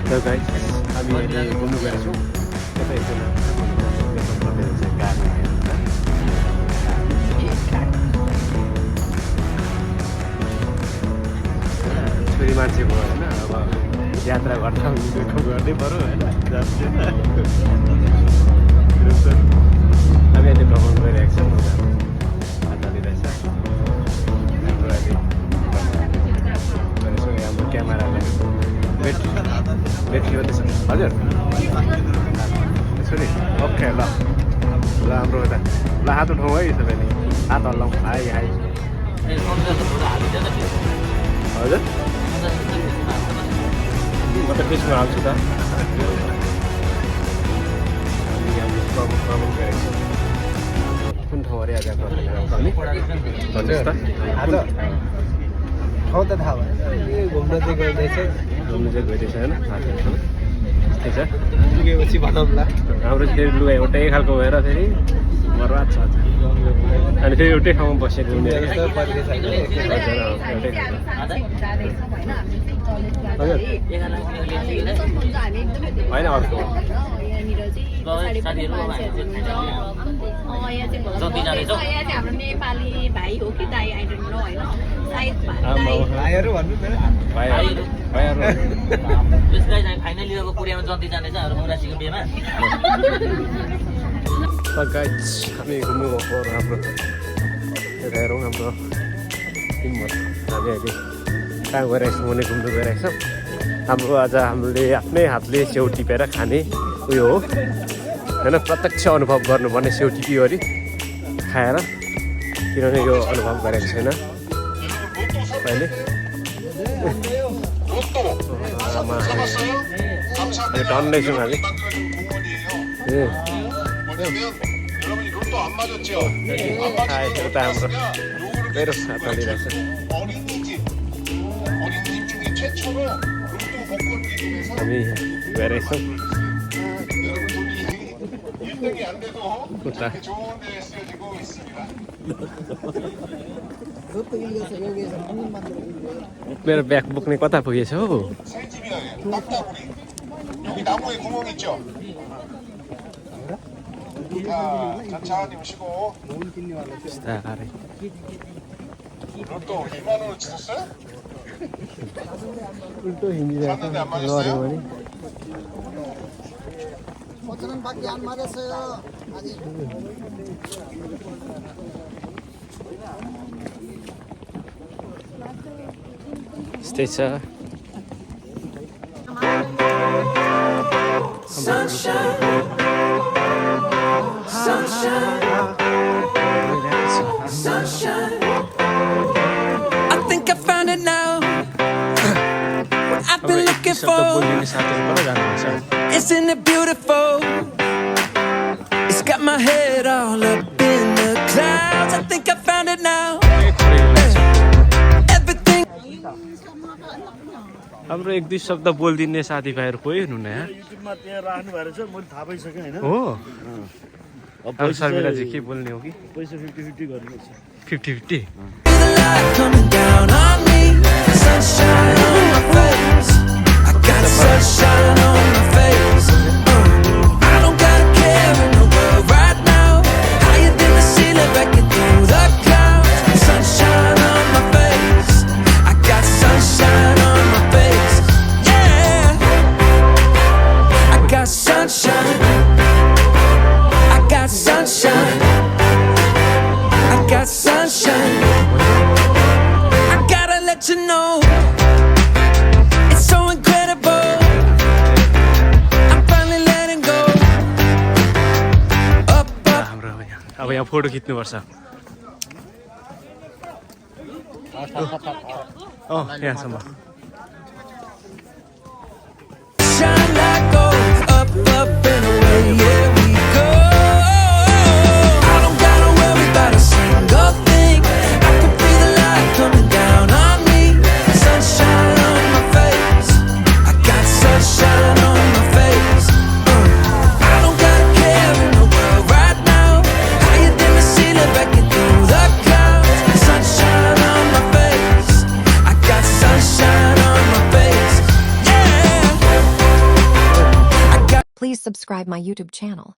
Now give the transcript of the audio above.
So guys, हामी अहिले घुम्नु गएको छौँ यता एकजना छोरी मान्छे भयो होइन अब यात्रा गर्दा दुःख गर्नै पऱ्यो होइन हामी अहिले भ्रमण गरिरहेको छौँ हातले रहेछ हाम्रो अहिले हाम्रो क्यामेरालाई ब्याट्री कति छ हजुर छोरी ओके ल हाम्रो यता ल हात उठाउँ है सबैले हात हल्लाउँ हाई हाई हजुर म त फेसमा हाल्छु त कुन ठाउँ अरे आज भन्नुहोस् त ठाउँ त थाहा भयो घुम्न चाहिँ गइँदैछ घुम्नु चाहिँ गइरहेछ होइन त्यस्तै छ पुगेपछि भनौँला हाम्रो फेरि लुगा एउटै खालको भएर फेरि बर्बाद छ अनि फेरि एउटै ठाउँमा बसेको हुने होइन अर्को हाम्रो नेपाली भाइ हो कि दाइ आई डोन्ट नो होइन सायद भाइहरू भन्नु न भाइहरू फाइनल इयरको पुर्यामा जति जाने छ मुरासीको बिहेमा गाइज हामी घुम्नु गएको हाम्रो यता हेरौँ हाम्रो टिमहरू हामी अहिले कहाँ गइरहेको छौँ भने घुम्नु गइरहेको छौँ हाम्रो आज हामीले आफ्नै हातले स्याउ टिपेर खाने उयो हो होइन प्रत्यक्ष अनुभव गर्नुपर्ने स्याउ टिप्यो अरे खाएर किनभने यो अनुभव गरेको छैन अहिले टन्नै छौँ हामी ए उता हाम्रो मेरो हात हालिरहेछ हामी गइरहेछौँ उता मेरो ब्याग बोक्ने कता पुगेछ हौ 천천히 오시고. 비슷하래. 로또 2만 원을 치셨어요? 또 힘들어서 어려워니. 5,000원밖에 안 맞았어요. 아직. 스테이차. Sunshine. I think I found it now. What I've been looking for. Isn't it beautiful? It's got my head all up in the clouds. I think I found it now. Everything. हाम्रो एक दुई शब्द बोलिदिने साथीभाइहरू कोही हुनुहुन्न यहाँ युट्युबमा त्यहाँ राख्नु भएको छ मैले थाहा पाइसकेँ हैन हो अब शर्मिला जी के बोल्ने हो कि पैसा 50-50 गर्नुपर्छ 50-50 The light coming down on me. Sunshine on my face. I got sunshine on my face. I don't got a care in the world right now. Higher than the ceiling, breaking through the clouds. Sunshine on my face. I got sunshine on my face. Yeah. I got sunshine. I got sunshine. I got sunshine. I gotta let you know, it's so incredible. I'm finally letting go. Up, up. हाम्रो अब यहाँ photo खिच्नुपर्छ यहाँसम्म Shine like gold. Up, up and away, yeah, we go. I don't gotta worry about a single thing. I can feel the light coming down on me. Sunshine on my face. I got sunshine on my face. I don't got a care in the world right now. Higher than the ceiling, breaking through the clouds. Sunshine on my face. I got sunshine Please subscribe my YouTube channel.